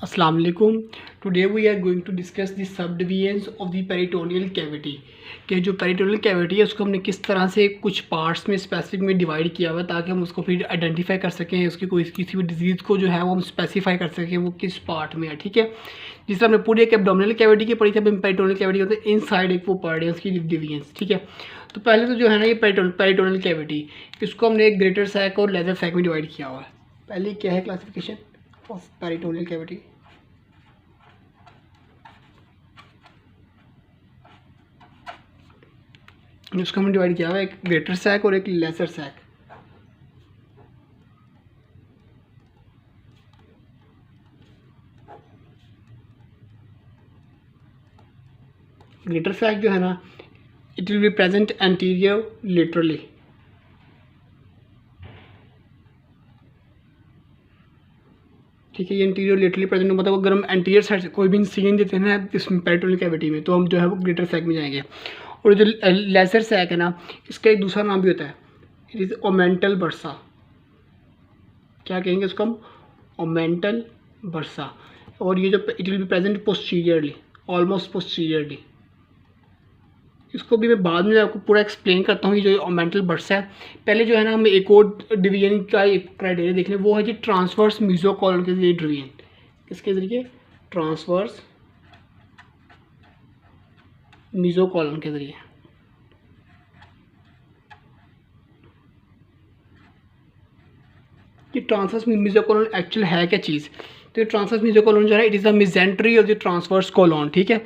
Assalamu alaikum. Today we are going to discuss the subdivisions of the peritoneal cavity कि जो peritoneal cavity है उसको हमने किस तरह से कुछ पार्ट्स में स्पेसिफिक में डिवाइड किया हुआ है ताकि हम उसको फिर आइडेंटिफाई कर सकें, उसकी कोई किसी भी डिजीज़ को जो है वो हम स्पेसिफाई कर सकें वो किस पार्ट में है। ठीक है, जिस तरह हमने पूरी एक एब्डोमिनल कैविटी की पढ़ी थी, अब पेरिटोनियल कैविटी होते हैं इनसाइड एक वो पार्ट है उसकी डिवीजन्स। ठीक है, तो पहले तो जो है ना ये पेरिटोनियल कैविटी, इसको हमने एक ग्रेटर सैक और लेजर सैक में डिवाइड किया हुआ है। पहले क्या है क्लासिफिकेशन ऑफ पेरिटोनियल कैविटी, उसको हमने डिवाइड किया हुआ है एक ग्रेटर सैक और एक लेसर सैक। ग्रेटर सैक जो है ना it will be present anterior laterally, ठीक है, ये इंटीरियर लेटरली प्रेजेंट मतलब अगर हम एंटीरियर साइड से कोई भी इंसिजन देते हैं ना इसमें पेरिटोनियल कैविटी में तो हम जो है वो ग्रेटर सैक में जाएंगे। और जो लेसर सैक है ना इसका एक दूसरा नाम भी होता है, इट इज़ ओमेंटल बर्सा। क्या कहेंगे उसको हम, ओमेंटल बर्सा। और ये जो it will be present posteriorly, almost posteriorly. इसको भी मैं बाद में आपको पूरा एक्सप्लेन करता हूँ। ये जो ओमेंटल बर्सा है, पहले जो है ना हमें एक और डिवीजन का एक क्राइटेरिया देख लें, वो है जी ट्रांसवर्स मीजोकॉलन के जरिए डिवीजन। किसके जरिए? ट्रांसवर्स मीजोकॉलन के जरिए। ये ट्रांसवर्स मीजोकॉलन एक्चुअल है क्या चीज़? तो ये ट्रांसवर्स मीजोकॉलन जो है it is the mesentery of the transverse colon. ठीक है,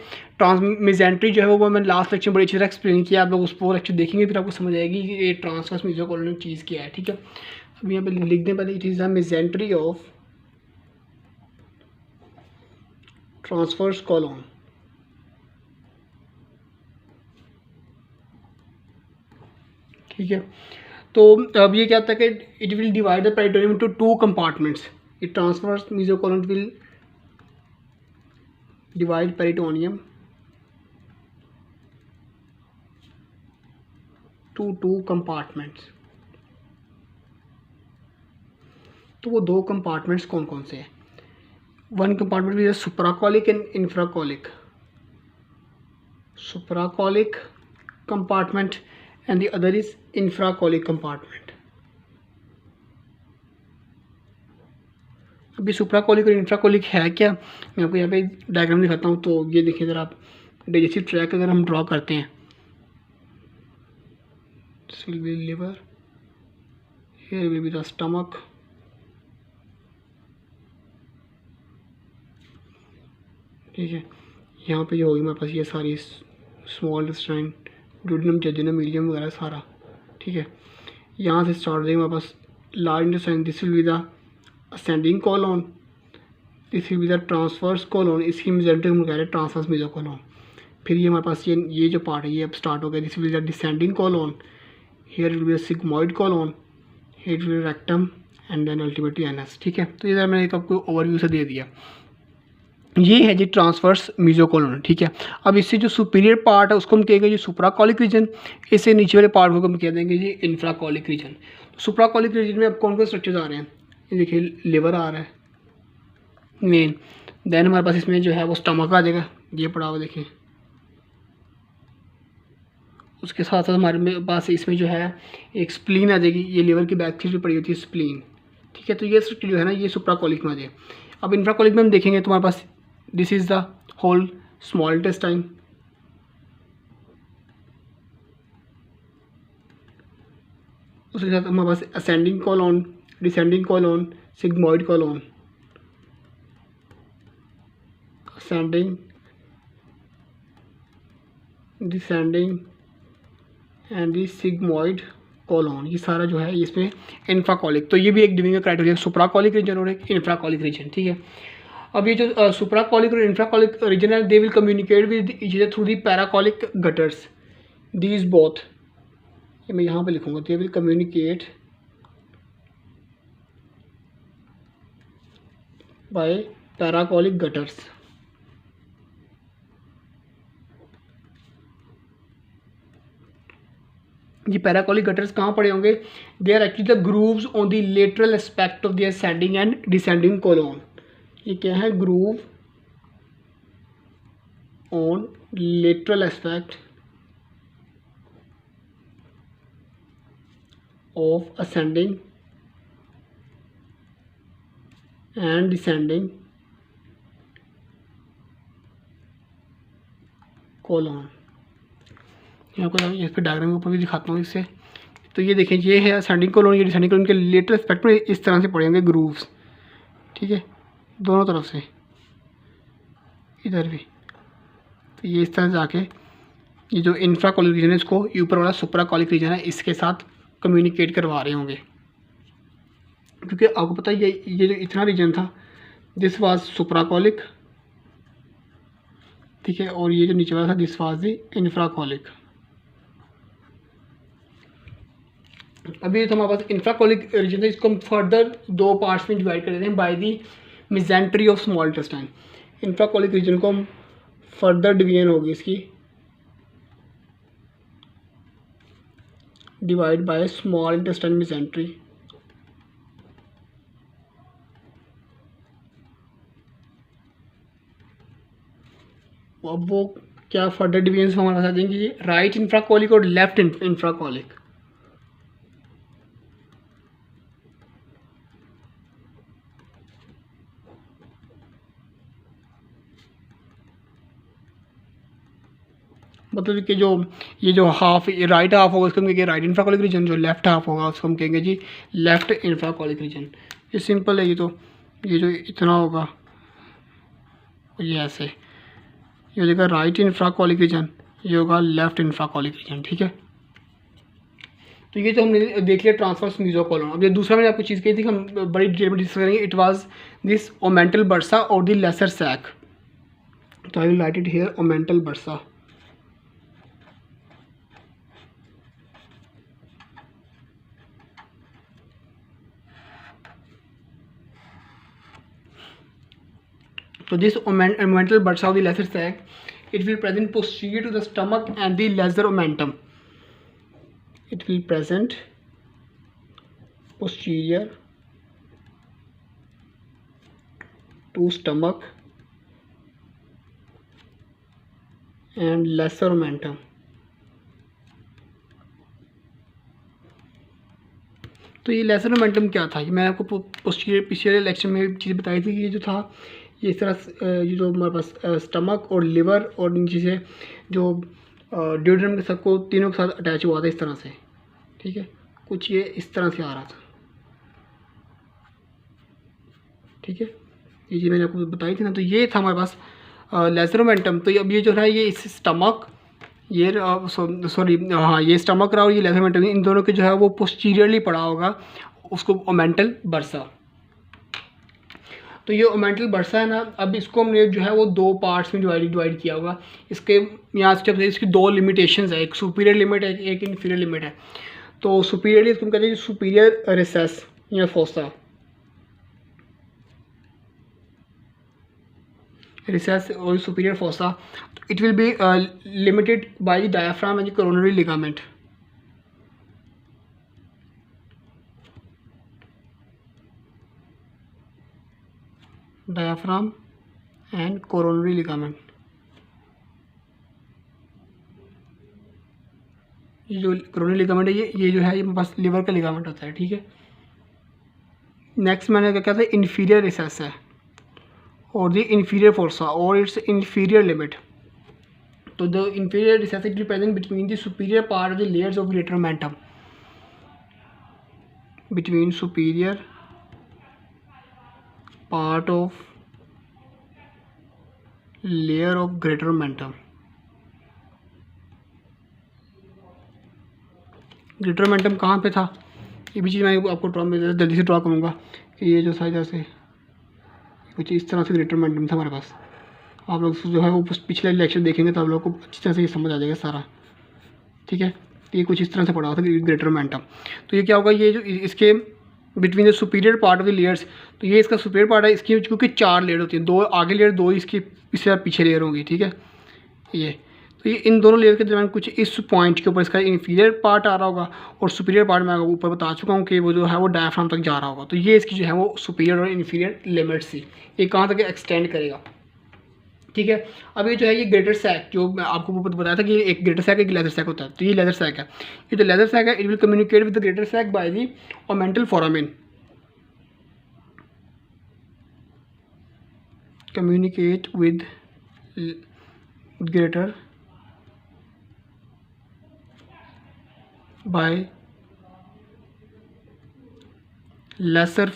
मिजेंट्री जो है वो मैंने लास्ट लेक्चर में बड़ी अच्छी तरह एक्सप्लेन किया, आप लोग उस पर लेक्चर देखेंगे फिर आपको समझ आएगी कि ये ट्रांसवर्स मीजोकॉलन चीज़ क्या है। ठीक है, अब यहाँ पे लिख दें पहले, it is the mesentery of transverse colon. ठीक है, तो अब ये क्या होता है कि it will divide the peritoneum into two compartments. ये transverse mesocolon will divide peritoneum to two compartments. तो वो दो कंपार्टमेंट्स कौन कौन से हैं? One compartment is supracolic and infracolic, supracolic compartment and the other is infracolic compartment. अभी supracolic और इंफ्राकॉलिक है क्या, मैं आपको यहाँ पे डायग्राम दिखाता हूँ। तो ये देखिए ज़रा, आप डाइजेस्टिव ट्रैक अगर हम ड्रॉ करते हैं, this will be liver, here will be the stomach, ठीक है, यहाँ पे जो होगी हमारे पास ये सारी small intestine, duodenum, jejunum, ileum वगैरह सारा। ठीक है, यहाँ से स्टार्ट हो जाएगी हमारे पास large intestine, this will be the ascending colon, this will be the transverse colon, इसकी मेजेंट्री हम कह रहे हैं ट्रांसवर्स मीजोकॉलोन। फिर ये हमारे पास ये जो पार्ट है ये अब स्टार्ट हो गया, this will be the descending colon, here it will be a sigmoid colon, here it will be rectum and then ultimately anus। ठीक है, तो ये मैंने एक आपको ओवरव्यू से दे दिया। ये है जी ट्रांसवर्स मीजोकॉलन। ठीक है, अब इससे जो सुपीरियर पार्ट है उसको हम कहेंगे जी सुप्राकॉलिक रीजन, इससे नीचे वाले पार्ट को हम कह देंगे जी इंफ्राकॉलिक रीजन। सुप्राकॉलिक रीजन में अब कौन कौन स्ट्रक्चर्स आ रहे हैं? ये देखिए लिवर आ रहा है मेन, देन हमारे पास इसमें जो है वो स्टमक आ जाएगा, ये पड़ा हुआ देखिए। उसके साथ साथ हमारे पास इसमें जो है एक स्प्लीन आ जाएगी, ये लिवर की बैक साइड पड़ी होती है स्प्लीन। ठीक है, तो ये स्ट्रक्चर जो है ना ये सुप्राकॉलिक में आ जाएगा। अब इंफ्राकॉलिक में हम देखेंगे तो हमारे पास this is the whole small intestine, उसके साथ हमारे पास ascending colon, descending colon, sigmoid colon, ascending, descending and the sigmoid colon, ये सारा जो है इसमें इंफ्राकॉलिक। तो ये भी एक डिवीजन का क्राइटेरिया, सुप्राकॉलिक रीजन और एक इंफ्राकॉलिक रीजन। ठीक है, अब ये जो सुप्राकॉलिक और इंफ्राकॉलिक रीजन है they will communicate with each other through the paracolic gutters, these both, ये मैं यहाँ पे लिखूँगा, they will communicate by paracolic gutters. ये पैराकॉलिक गटर्स कहाँ पड़े होंगे? They are actually the grooves on the lateral aspect of the ascending and descending colon. ये क्या है, groove on lateral aspect of ascending and descending colon. मैं आपको इस पर डायग्राम के ऊपर भी दिखाता हूँ इससे। तो ये देखें, ये है असेंडिंग कोलन, ये डिसेंडिंग कोलन के लेटरल एस्पेक्ट में इस तरह से पड़े होंगे ग्रूव्स, ठीक है, दोनों तरफ से, इधर भी। तो ये इस तरह से जाके ये जो इंफ्राकॉलिक रीजन है इसको ऊपर वाला सुप्राकॉलिक रीजन है इसके साथ कम्युनिकेट करवा रहे होंगे, क्योंकि आपको पता है ये जो इतना रीजन था दिस वाज सुप्राकॉलिक, ठीक है, और ये जो नीचे वाला था दिस वाज द इंफ्राकॉलिक। अभी तो हमारे पास इंफ्राकॉलिक रीजन है, इसको हम फर्दर दो पार्ट्स में डिवाइड कर देते हैं by the mesentery of small intestine. Infracolic region को हम फर्दर डिवीजन होगी इसकी divide by small intestine mesentery. अब वो क्या फर्दर डिवीजन हमारे पास आ जाएंगे, राइट इंफ्राकॉलिक और लेफ्ट इंफ्राकॉलिक। मतलब कि जो ये जो हाफ राइट हाफ होगा उसको हम कहेंगे राइट इंफ्राकॉलिक रीजन, जो लेफ्ट हाफ होगा उसको हम कहेंगे जी लेफ्ट इंफ्राकॉलिक रीजन। ये सिंपल है, ये तो ये जो इतना होगा ये ऐसे, ये हो जाएगा राइट इंफ्राकॉलिक रीजन, ये होगा लेफ्ट इंफ्राकॉलिक रीजन, ठीक है। तो ये तो हमने देख लिया ट्रांसवर्स मेसोकोलन। अब ये दूसरा मैंने आपको चीज़ कही थी कि हम बड़ी डिटेल में डिस्कस करेंगे, it was this omental bursa और द लेसर सैक। तो I will write it here, omental bursa. So this omental bursa of the lesser sac, it will present posterior to the stomach and the lesser omentum. It will present posterior to stomach and lesser omentum. तो ये laser momentum क्या था, ये मैंने आपको posterior पिछले lecture में चीज़ बताई थी कि ये जो था ये इस तरह ये जो हमारे पास स्टमक और लिवर और नीचे से जो ड्यूडेनम के सबको तीनों के साथ अटैच हुआ था इस तरह से, ठीक है, कुछ ये इस तरह से आ रहा था, ठीक है, ये चीज़ मैंने आपको बताई थी ना। तो ये था हमारे पास लेसर मोमेंटम। तो अब ये जो है ये इस स्टमक, ये सॉरी हाँ ये स्टमक रहा और ये लेसर मोमेंटम, इन दोनों के जो है वो पोस्टीरियरली पड़ा होगा उसको ओमेंटल बर्सा। तो ये ओमेंटल बर्सा है ना, अब इसको हमने जो है वो दो पार्ट्स में डिवाइड किया होगा। इसके यहाँ से इसकी दो लिमिटेशंस है, एक सुपीरियर लिमिट है एक इन्फीरियर लिमिट है। तो सुपीरियरली इसको हम कहते हैं सुपीरियर रिसेस या फोसा, रिसेस और superior fossa. It will B limited by the diaphragm and coronary ligament. Diaphragm and coronary ligament, ये जो कोरोनरी लिगामेंट है ये जो है ये बस लिवर का लिगामेंट होता है, ठीक है। नेक्स्ट मैंने क्या कहा था, इन्फीरियर रिसेस है और द इन्फीरियर फोर्सा और इट्स इन्फीरियर लिमिट। तो the inferior recess it present between the superior part of the layers of greater omentum, between superior part of layer of greater omentum। Greater omentum कहाँ पे था, ये भी चीज़ मैं आपको ड्रॉ में जल्दी से ड्रॉ करूँगा कि ये जो था जैसे कुछ इस तरह से ग्रेटर ओमेंटम था हमारे पास। आप लोग जो है वो पिछले लेक्चर देखेंगे तो आप लोग को अच्छी तरह से ये समझ आ जाएगा सारा, ठीक है। तो ये कुछ इस तरह से पड़ा हुआ था ग्रेटर ओमेंटम। तो ये क्या होगा, ये जो इसके between the superior part of the layers, तो ये इसका सुपीरियर पार्ट है, इसकी क्योंकि 4 लेयर होती हैं, 2 आगे लेयर 2 इसकी इससे पीछे लेयर होंगी, ठीक है। ये तो ये इन दोनों लेयर के दरमियान कुछ इस पॉइंट के ऊपर इसका इन्फीरियर पार्ट आ रहा होगा और सुपीरियर पार्ट मैं ऊपर बता चुका हूँ कि वो जो है वो डायफ्राम तक जा रहा होगा। तो ये इसकी जो है वो सुपीरियर और इन्फीरियर लिमिट्स थी, ये कहाँ तक एक्सटेंड करेगा। ठीक है, अब ये जो है ये ग्रेटर सैक, जो मैं आपको बताया था कि एक ग्रेटर सैक एक लेदर सैक होता है, तो ये लेदर सैक है। ये जो लेदर सैक है it will communicate with the greater sac by the omental foramen, communicate with greater by lesser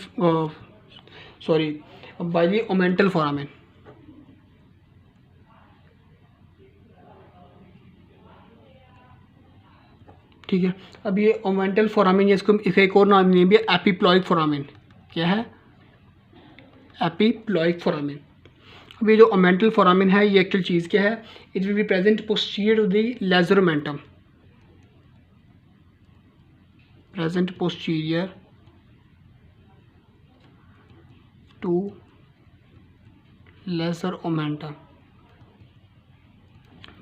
by the omental foramen। ठीक है, अब ये ओमेंटल फोरामेन, इसको इसका एक और नाम नेम भी है एपिप्लॉइक फोरामेन। क्या है? Epiploic foramen. अब ये जो ओमेंटल फोरामेन है ये एक्चुअल चीज़ क्या है? It will be present posterior to the lesser omentum, present posterior to lesser omentum.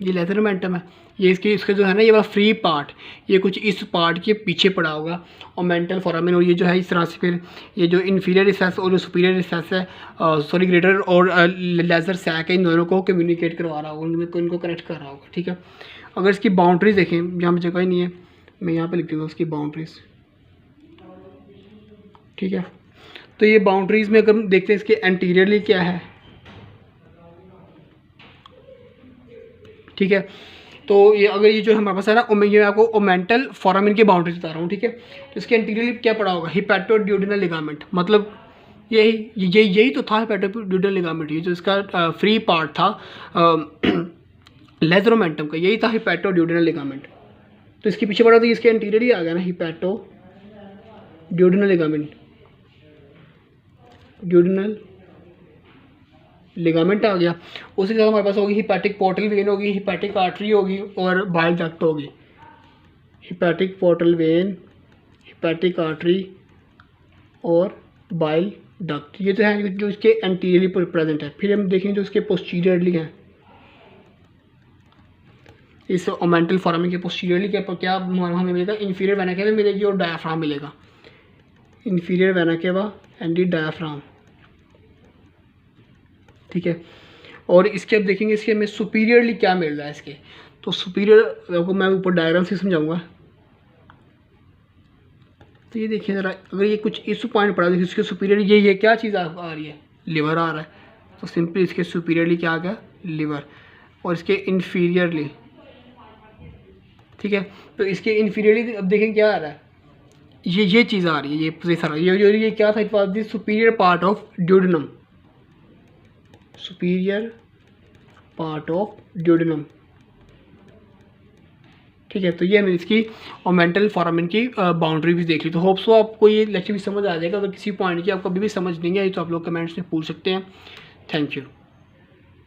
ये लेजर ओमेंटम है, ये इसका जो है ना ये वाला फ्री पार्ट ये कुछ इस पार्ट के पीछे पड़ा होगा ओमेंटल फोरामेन, और ये जो है इस तरह से फिर ये जो इन्फीरियर रिसेस और जो सुपीरियर रिसेस है सॉरी ग्रेटर और लेजर सैक है, इन दोनों को कम्युनिकेट करवा रहा होगा, इनको कनेक्ट कर रहा होगा। ठीक है, अगर इसकी बाउंड्रीज देखें, यहाँ पर जगह ही नहीं है, मैं यहाँ पर लिख दूँगा उसकी बाउंड्रीज। ठीक है, तो ये बाउंड्रीज में अगर देखते हैं इसके एंटीरियरली क्या है। ठीक है, तो ये अगर ये जो हमारे पास है ना, ये आपको ओमेंटल फोरामेन की बाउंड्री बता रहा हूँ। ठीक है, तो इसके एंटीरियरली क्या पड़ा होगा? हिपैटोड्यूडेनल लिगामेंट, मतलब यही तो था हिपैटोड्यूडेनल लिगामेंट, ये जो इसका फ्री पार्ट था लेजर ओमेंटम का, यही था हिपैटोड्यूडेनल लिगामेंट। तो इसके पीछे पड़ा तो इसके एंटीरियरली आ गया ना हिपैटोड्यूडेनल लिगामेंट, ड्यूडेनल लिगामेंट आ गया। उसी के साथ हमारे पास होगी हिपैटिक पोर्टल वेन होगी, हिपैटिक आर्टरी होगी और बाइल डक्ट होगी। Hepatic portal vein, hepatic artery और बाइल डक्ट, ये तो है जो इसके एंटीरियरली प्रेजेंट है। फिर हम देखेंगे जो इसके पोस्टीरियरली हैं, इस ओमेंटल फोरामेन के पोस्टीरियरली क्या हमें मिलेगा? इन्फीरियर वेना केवा मिलेगी और डायाफ्राम मिलेगा। Inferior vena cava and the diaphragm. ठीक है, और इसके अब देखेंगे इसके हमें सुपीरियरली क्या मिल रहा है इसके। तो सुपीरियर आपको मैं ऊपर डायग्राम से समझाऊंगा। तो ये देखिए ज़रा, अगर ये कुछ इस पॉइंट पड़ा, देखिए इसके सुपीरियर ये क्या चीज़ आ रही है? लिवर आ रहा है। तो सिंपली इसके सुपीरियरली क्या आ गया? लिवर। और इसके इन्फीरियरली, ठीक है, तो इसके इन्फीरियरली अब देखें क्या आ रहा है? ये चीज़ आ रही है, ये सारा ये क्या था? It was the superior part of duodenum, superior part of duodenum. ठीक है, तो ये हमने इसकी ओमेंटल फोरामेन की बाउंड्री भी देख ली। तो होप सो आपको ये लेक्चर भी समझ आ जाएगा। अगर किसी पॉइंट की आपको अभी भी समझ नहीं आई तो आप लोग कमेंट्स में पूछ सकते हैं। Thank you.